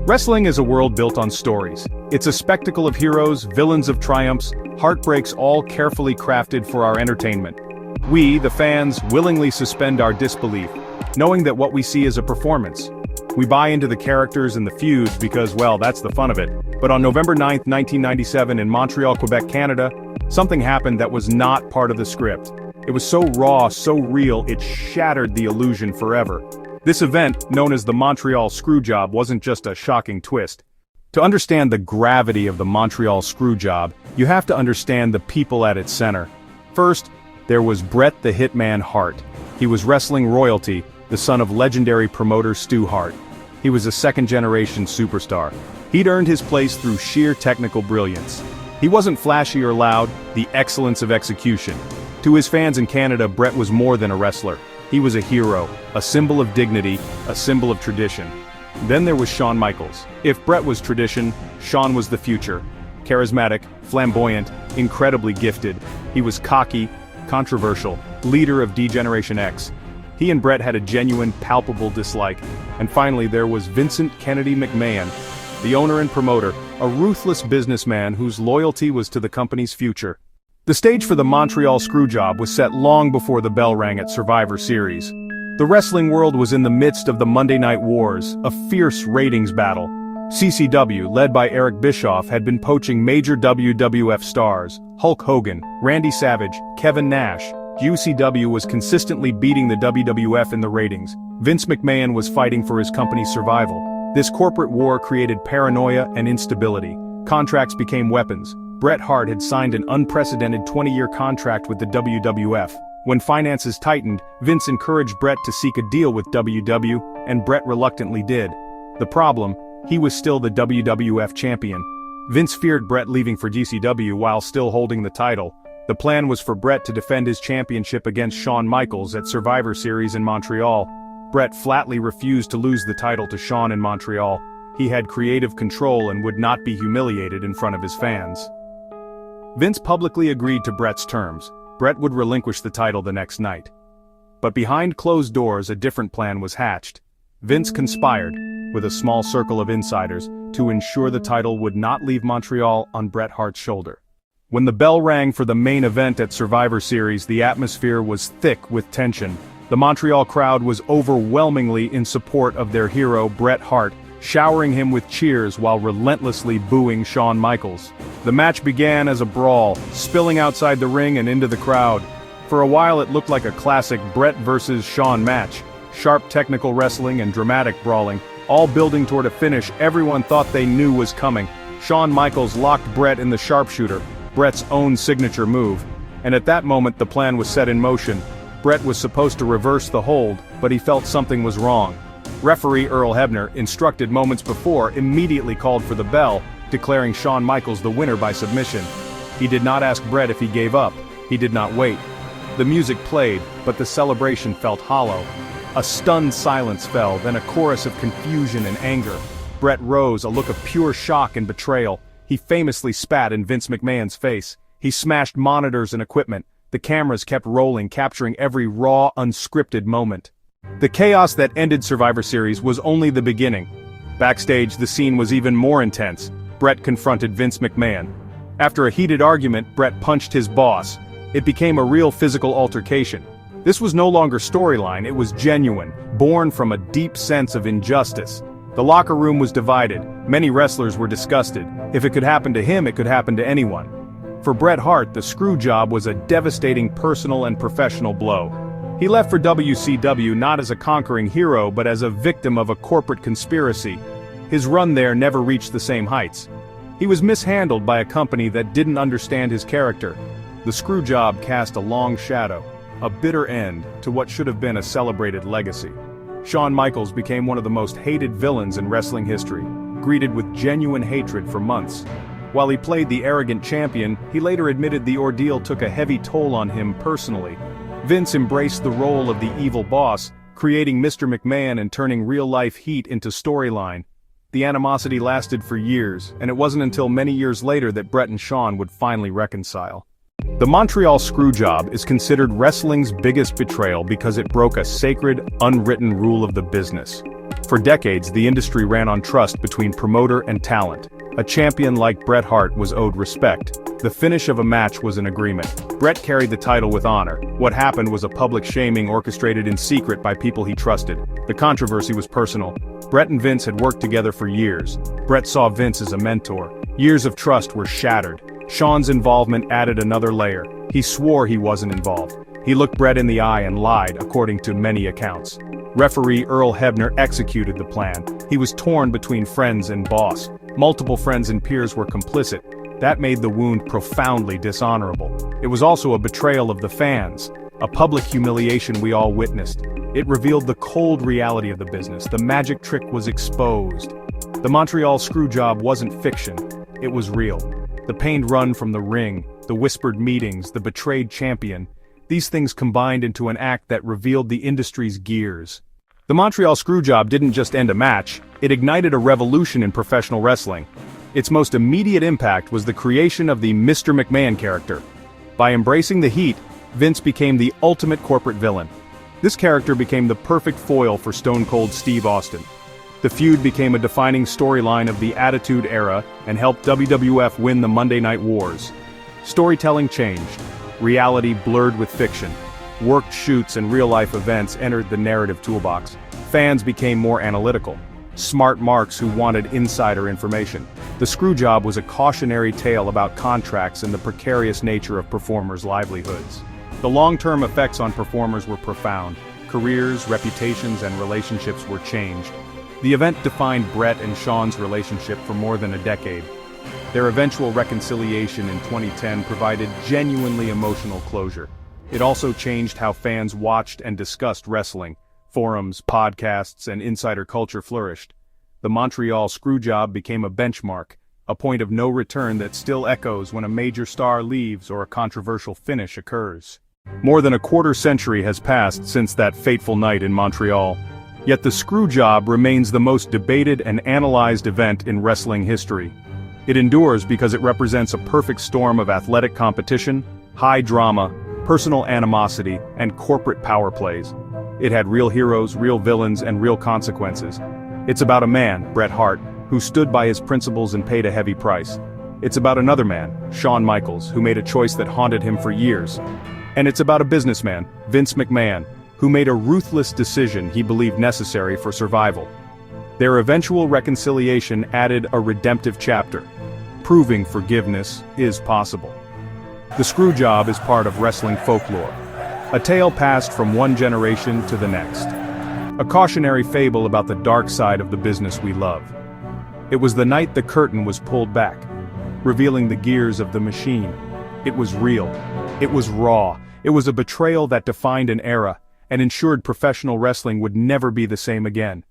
Wrestling is a world built on stories. It's a spectacle of heroes, villains of triumphs, heartbreaks, all carefully crafted for our entertainment. We, the fans, willingly suspend our disbelief, knowing that what we see is a performance. We buy into the characters and the feuds because, well, that's the fun of it. But on November 9, 1997 in Montreal, Quebec, Canada, something happened that was not part of the script. It was so raw, so real, it shattered the illusion forever. This event, known as the Montreal Screwjob, wasn't just a shocking twist. To understand the gravity of the Montreal Screwjob, you have to understand the people at its center. First, there was Bret the Hitman Hart. He was wrestling royalty, the son of legendary promoter Stu Hart. He was a second-generation superstar. He'd earned his place through sheer technical brilliance. He wasn't flashy or loud, the excellence of execution. To his fans in Canada, Bret was more than a wrestler. He was a hero, a symbol of dignity, a symbol of tradition. Then there was Shawn Michaels. If Bret was tradition, Shawn was the future. Charismatic, flamboyant, incredibly gifted. He was cocky, controversial, leader of D-Generation X. He and Bret had a genuine, palpable dislike. And finally there was Vincent Kennedy McMahon, the owner and promoter, a ruthless businessman whose loyalty was to the company's future. The stage for the Montreal Screwjob was set long before the bell rang at Survivor Series. The wrestling world was in the midst of the Monday Night Wars, a fierce ratings battle. CCW, led by Eric Bischoff, had been poaching major WWF stars, Hulk Hogan, Randy Savage, Kevin Nash. UCW was consistently beating the WWF in the ratings. Vince McMahon was fighting for his company's survival. This corporate war created paranoia and instability. Contracts became weapons. Bret Hart had signed an unprecedented 20-year contract with the WWF. When finances tightened, Vince encouraged Bret to seek a deal with WW, and Bret reluctantly did. The problem, he was still the WWF champion. Vince feared Bret leaving for GCW while still holding the title. The plan was for Bret to defend his championship against Shawn Michaels at Survivor Series in Montreal. Bret flatly refused to lose the title to Shawn in Montreal. He had creative control and would not be humiliated in front of his fans. Vince publicly agreed to Bret's terms. Bret would relinquish the title the next night. But behind closed doors a different plan was hatched. Vince conspired, with a small circle of insiders, to ensure the title would not leave Montreal on Bret Hart's shoulder. When the bell rang for the main event at Survivor Series, the atmosphere was thick with tension. The Montreal crowd was overwhelmingly in support of their hero, Bret Hart, showering him with cheers while relentlessly booing Shawn Michaels. The match began as a brawl, spilling outside the ring and into the crowd. For a while it looked like a classic Bret versus Shawn match. Sharp technical wrestling and dramatic brawling, all building toward a finish everyone thought they knew was coming. Shawn Michaels locked Bret in the sharpshooter, Bret's own signature move. And at that moment the plan was set in motion. Bret was supposed to reverse the hold, but he felt something was wrong. Referee Earl Hebner, instructed moments before, immediately called for the bell, declaring Shawn Michaels the winner by submission. He did not ask Bret if he gave up. He did not wait. The music played, but the celebration felt hollow. A stunned silence fell, then a chorus of confusion and anger. Bret rose, a look of pure shock and betrayal. He famously spat in Vince McMahon's face. He smashed monitors and equipment. The cameras kept rolling, capturing every raw, unscripted moment. The chaos that ended Survivor Series was only the beginning. Backstage, the scene was even more intense. Bret confronted Vince McMahon. After a heated argument, Bret punched his boss. It became a real physical altercation. This was no longer storyline, it was genuine, born from a deep sense of injustice. The locker room was divided. Many wrestlers were disgusted. If it could happen to him, it could happen to anyone. For Bret Hart, the Screwjob was a devastating personal and professional blow. He left for WCW not as a conquering hero but as a victim of a corporate conspiracy. His run there never reached the same heights. He was mishandled by a company that didn't understand his character. The Screwjob cast a long shadow, a bitter end to what should have been a celebrated legacy. Shawn Michaels became one of the most hated villains in wrestling history, greeted with genuine hatred for months. While he played the arrogant champion, he later admitted the ordeal took a heavy toll on him personally. Vince embraced the role of the evil boss, creating Mr. McMahon and turning real-life heat into storyline. The animosity lasted for years, and it wasn't until many years later that Bret and Shawn would finally reconcile. The Montreal Screwjob is considered wrestling's biggest betrayal because it broke a sacred, unwritten rule of the business. For decades, the industry ran on trust between promoter and talent. A champion like Bret Hart was owed respect. The finish of a match was an agreement. Bret carried the title with honor. What happened was a public shaming orchestrated in secret by people he trusted. The controversy was personal. Bret and Vince had worked together for years. Bret saw Vince as a mentor. Years of trust were shattered. Shawn's involvement added another layer. He swore he wasn't involved. He looked Bret in the eye and lied, according to many accounts. Referee Earl Hebner executed the plan. He was torn between friends and boss. Multiple friends and peers were complicit. That made the wound profoundly dishonorable. It was also a betrayal of the fans, a public humiliation we all witnessed. It revealed the cold reality of the business. The magic trick was exposed. The Montreal Screwjob wasn't fiction. It was real. The pained run from the ring, the whispered meetings, the betrayed champion. These things combined into an act that revealed the industry's gears. The Montreal Screwjob didn't just end a match, it ignited a revolution in professional wrestling. Its most immediate impact was the creation of the Mr. McMahon character. By embracing the heat, Vince became the ultimate corporate villain. This character became the perfect foil for Stone Cold Steve Austin. The feud became a defining storyline of the Attitude Era and helped WWF win the Monday Night Wars. Storytelling changed. Reality blurred with fiction. Worked shoots and real-life events entered the narrative toolbox. Fans became more analytical. Smart marks who wanted insider information. The Screwjob was a cautionary tale about contracts and the precarious nature of performers' livelihoods. The long-term effects on performers were profound. Careers, reputations, and relationships were changed. The event defined Bret and Shawn's relationship for more than a decade. Their eventual reconciliation in 2010 provided genuinely emotional closure. It also changed how fans watched and discussed wrestling. Forums, podcasts, and insider culture flourished. The Montreal Screwjob became a benchmark, a point of no return that still echoes when a major star leaves or a controversial finish occurs. More than a quarter century has passed since that fateful night in Montreal. Yet the Screwjob remains the most debated and analyzed event in wrestling history. It endures because it represents a perfect storm of athletic competition, high drama, personal animosity, and corporate power plays. It had real heroes, real villains, and real consequences. It's about a man, Bret Hart, who stood by his principles and paid a heavy price. It's about another man, Shawn Michaels, who made a choice that haunted him for years. And it's about a businessman, Vince McMahon, who made a ruthless decision he believed necessary for survival. Their eventual reconciliation added a redemptive chapter, proving forgiveness is possible. The Screwjob is part of wrestling folklore, a tale passed from one generation to the next. A cautionary fable about the dark side of the business we love. It was the night the curtain was pulled back, revealing the gears of the machine. It was real. It was raw. It was a betrayal that defined an era, and ensured professional wrestling would never be the same again.